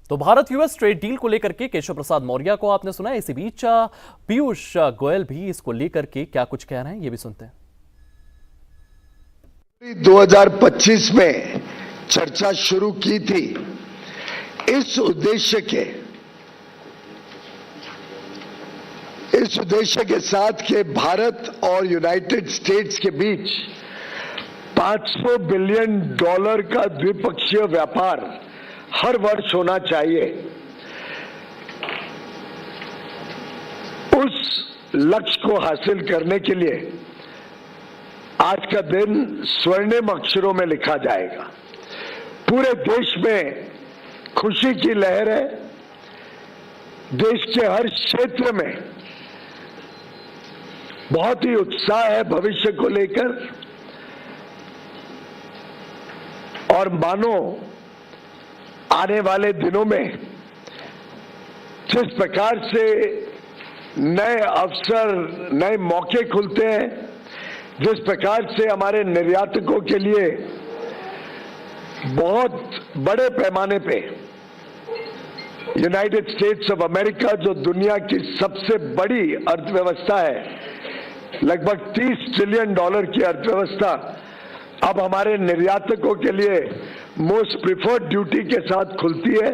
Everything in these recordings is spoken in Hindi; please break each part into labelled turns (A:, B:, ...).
A: तो भारत यूएस ट्रेड डील को लेकर के केशव प्रसाद मौर्य को आपने सुना। इसी बीच पीयूष गोयल भी इसको लेकर के क्या कुछ कह रहे हैं, ये भी सुनते हैं।
B: 2025 में चर्चा शुरू की थी इस उद्देश्य के साथ कि भारत और यूनाइटेड स्टेट्स के बीच $500 बिलियन का द्विपक्षीय व्यापार हर वर्ष होना चाहिए। उस लक्ष्य को हासिल करने के लिए आज का दिन स्वर्णिम अक्षरों में लिखा जाएगा। पूरे देश में खुशी की लहर है। देश के हर क्षेत्र में बहुत ही उत्साह है भविष्य को लेकर, और मानो आने वाले दिनों में जिस प्रकार से नए अवसर, नए मौके खुलते हैं, जिस प्रकार से हमारे निर्यातकों के लिए बहुत बड़े पैमाने पे यूनाइटेड स्टेट्स ऑफ अमेरिका, जो दुनिया की सबसे बड़ी अर्थव्यवस्था है, लगभग $30 ट्रिलियन की अर्थव्यवस्था, अब हमारे निर्यातकों के लिए मोस्ट प्रिफर्ड ड्यूटी के साथ खुलती है।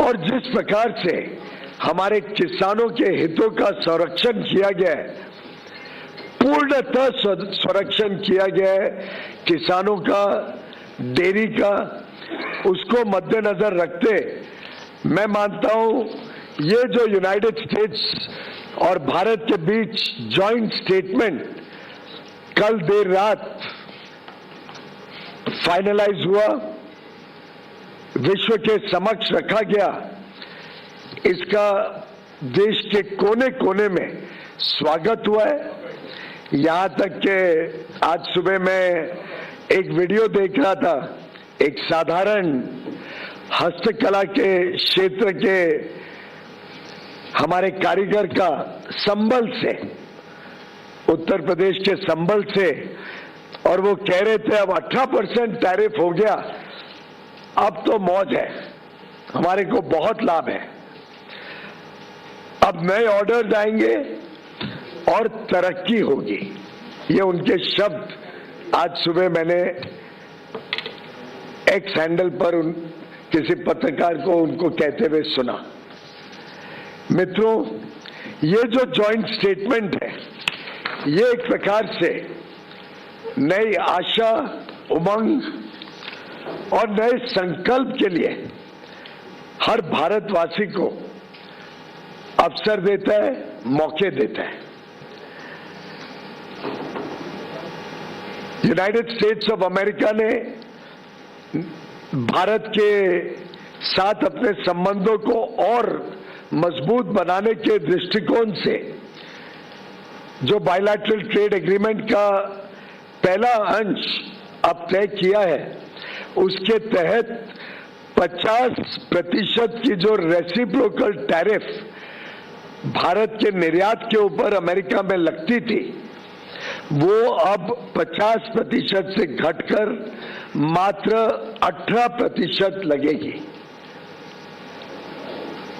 B: और जिस प्रकार से हमारे किसानों के हितों का संरक्षण किया गया है, पूर्णतः संरक्षण किया गया है किसानों का, डेयरी का, उसको मद्देनजर रखते मैं मानता हूं ये जो यूनाइटेड स्टेट्स और भारत के बीच जॉइंट स्टेटमेंट कल देर रात फाइनलाइज हुआ, विश्व के समक्ष रखा गया, इसका देश के कोने कोने में स्वागत हुआ है। यहां तक कि आज सुबह मैं एक वीडियो देख रहा था, एक साधारण हस्तकला के क्षेत्र के हमारे कारीगर का संबल से, उत्तर प्रदेश के संबल से, और वो कह रहे थे अब 18% टैरिफ हो गया, अब तो मौज है, हमारे को बहुत लाभ है, अब नए ऑर्डर्स आएंगे और तरक्की होगी। ये उनके शब्द आज सुबह मैंने एक्स हैंडल पर किसी पत्रकार को उनको कहते हुए सुना। मित्रों, ये जो जॉइंट स्टेटमेंट है, ये एक प्रकार से नई आशा, उमंग और नए संकल्प के लिए हर भारतवासी को अवसर देता है, मौके देता है। यूनाइटेड स्टेट्स ऑफ अमेरिका ने भारत के साथ अपने संबंधों को और मजबूत बनाने के दृष्टिकोण से जो बायलैटरल ट्रेड एग्रीमेंट का पहला अंश अब तय किया है, उसके तहत 50% की जो रेसिप्रोकल टैरिफ भारत के निर्यात के ऊपर अमेरिका में लगती थी, वो अब 50% से घटकर मात्र 18% लगेगी।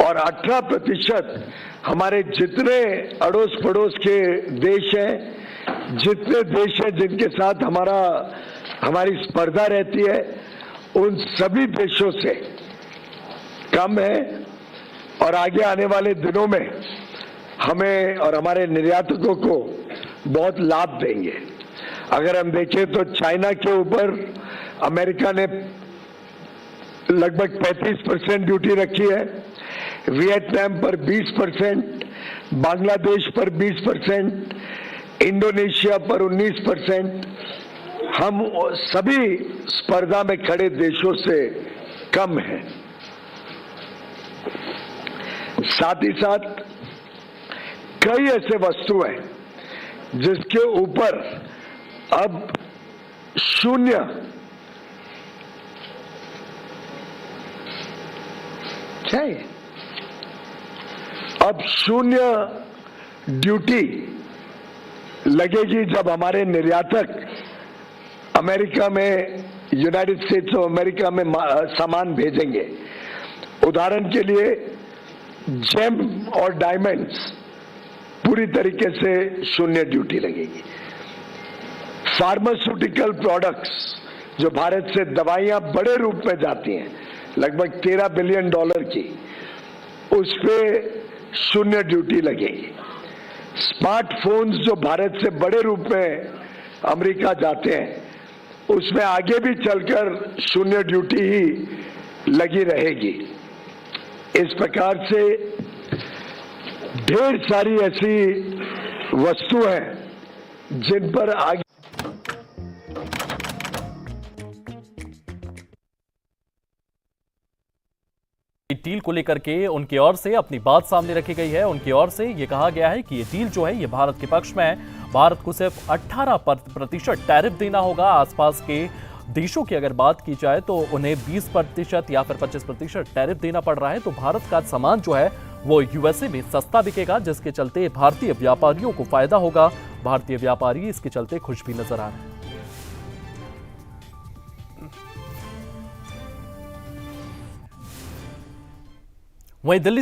B: और 18% हमारे जितने अड़ोस पड़ोस के देश हैं, जितने देश हैं जिनके साथ हमारी स्पर्धा रहती है, उन सभी देशों से कम है, और आगे आने वाले दिनों में हमें और हमारे निर्यातकों को बहुत लाभ देंगे। अगर हम देखें तो चाइना के ऊपर अमेरिका ने लगभग 35% ड्यूटी रखी है, वियतनाम पर 20%, बांग्लादेश पर 20%, इंडोनेशिया पर 19%। हम सभी स्पर्धा में खड़े देशों से कम हैं। साथ ही साथ कई ऐसे वस्तु हैं जिसके ऊपर अब शून्य चाहिए, अब शून्य ड्यूटी लगेगी जब हमारे निर्यातक अमेरिका में यूनाइटेड स्टेट्स ऑफ अमेरिका में सामान भेजेंगे। उदाहरण के लिए जेम और डायमंड्स पूरी तरीके से शून्य ड्यूटी लगेगी। फार्मास्यूटिकल प्रोडक्ट्स, जो भारत से दवाइयां बड़े रूप में जाती हैं, लगभग $13 बिलियन की, उस पे शून्य ड्यूटी लगेगी। स्मार्टफोन्स जो भारत से बड़े रूप में अमेरिका जाते हैं, उसमें आगे भी चलकर शून्य ड्यूटी ही लगी रहेगी। इस प्रकार से ढेर सारी ऐसी वस्तु हैं जिन पर आगे
A: डील को लेकर के उनकी ओर से अपनी बात सामने रखी गई है। उनकी ओर से ये कहा गया है कि ये डील जो है ये भारत के पक्ष में है। भारत को सिर्फ 18% टैरिफ देना होगा। आसपास के देशों की अगर बात की जाए तो उन्हें 20% या फिर 25% टैरिफ देना पड़ रहा है। तो भारत का सामान जो है वो यूएसए में सस्ता बिकेगा, जिसके चलते भारतीय व्यापारियों को फायदा होगा। भारतीय व्यापारी इसके चलते खुश भी नजर आ रहे हैं। वहीं दिल्ली